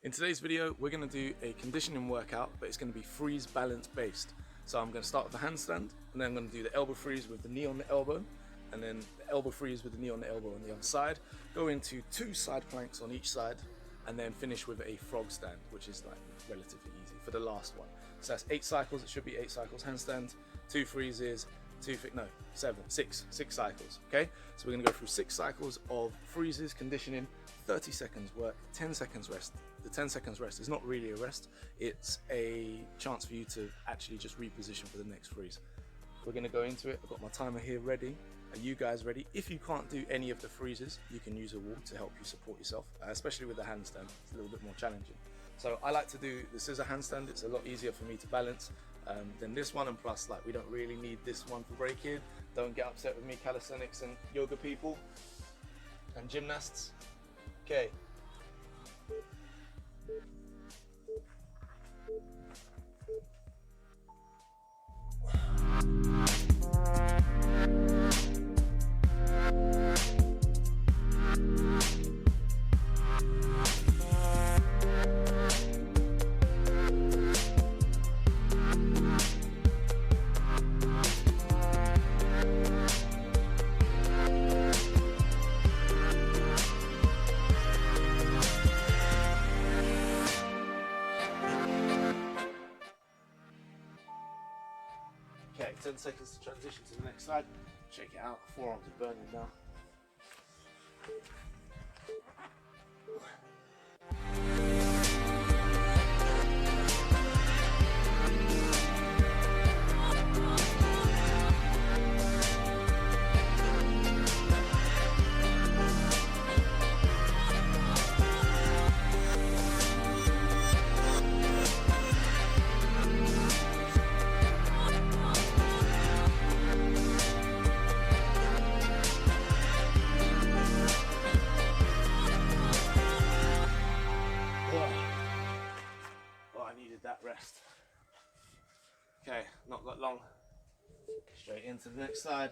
In today's video, we're going to do a conditioning workout, but it's going to be freeze balance based. So I'm going to start with the handstand, and then I'm going to do the elbow freeze with the knee on the elbow, and then the elbow freeze with the knee on the elbow on the other side. Go into 2 side planks on each side, and then finish with a frog stand, which is like relatively easy for the last one. So that's 8 cycles. It should be 8 cycles handstand, 2 freezes, 6 cycles. Okay, so we're going to go through 6 cycles of freezes, conditioning, 30 seconds work, 10 seconds rest. The 10 seconds rest is not really a rest, it's a chance for you to actually just reposition for the next freeze. We're going to go into it. I've got my timer here ready. Are you guys ready? If you can't do any of the freezes, you can use a wall to help you support yourself, especially with the handstand. It's a little bit more challenging. So I like to do the scissor handstand. It's a lot easier for me to balance than this one, and plus, like, we don't really need this one for breaking. Don't get upset with me, calisthenics and yoga people and gymnasts. Okay. Okay, 10 seconds to transition to the next side. Check it out, forearms are burning now. That rest. Okay, not got long. Straight into the next side.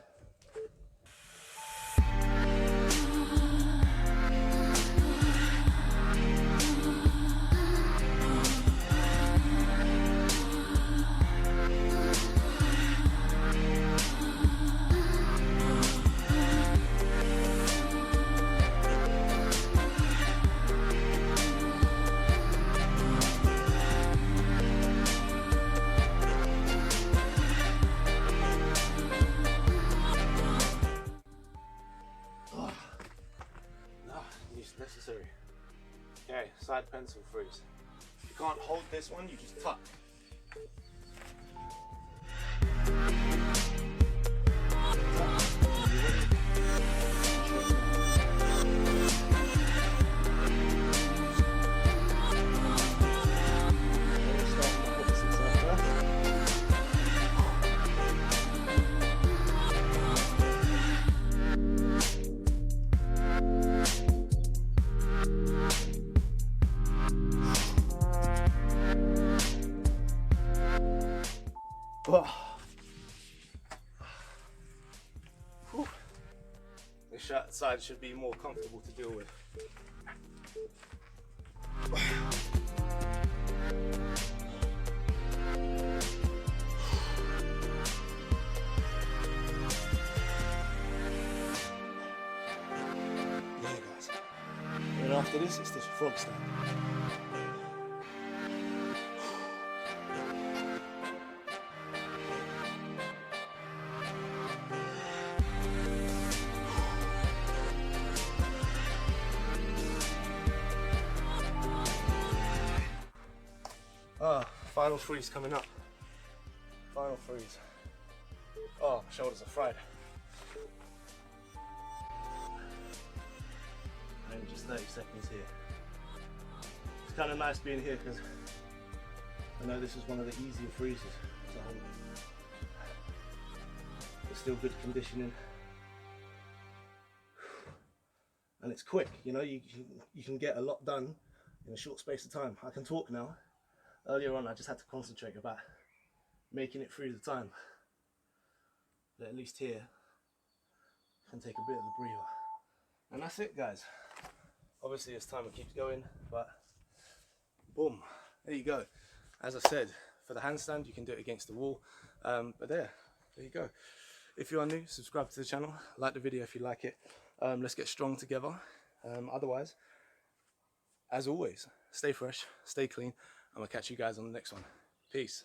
Necessary. Okay, side pencil freeze. If you can't hold this one, you just tuck. This side should be more comfortable to deal with. Yeah, guys. And after this, it's this frog stand. Final freeze coming up. Final freeze. Oh, my shoulders are fried. And just 30 seconds here. It's kind of nice being here because I know this is one of the easier freezes to hold. It's still good conditioning. And it's quick, you know, you can get a lot done in a short space of time. I can talk now. Earlier on, I just had to concentrate about making it through the time. But at least here, I can take a bit of a breather. And that's it, guys. Obviously, as time keeps going, but Boom. There you go. As I said, for the handstand, you can do it against the wall. But there you go. If you are new, subscribe to the channel. Like the video if you like it. Let's get strong together. Otherwise, as always, stay fresh, stay clean, and we'll catch you guys on the next one. Peace.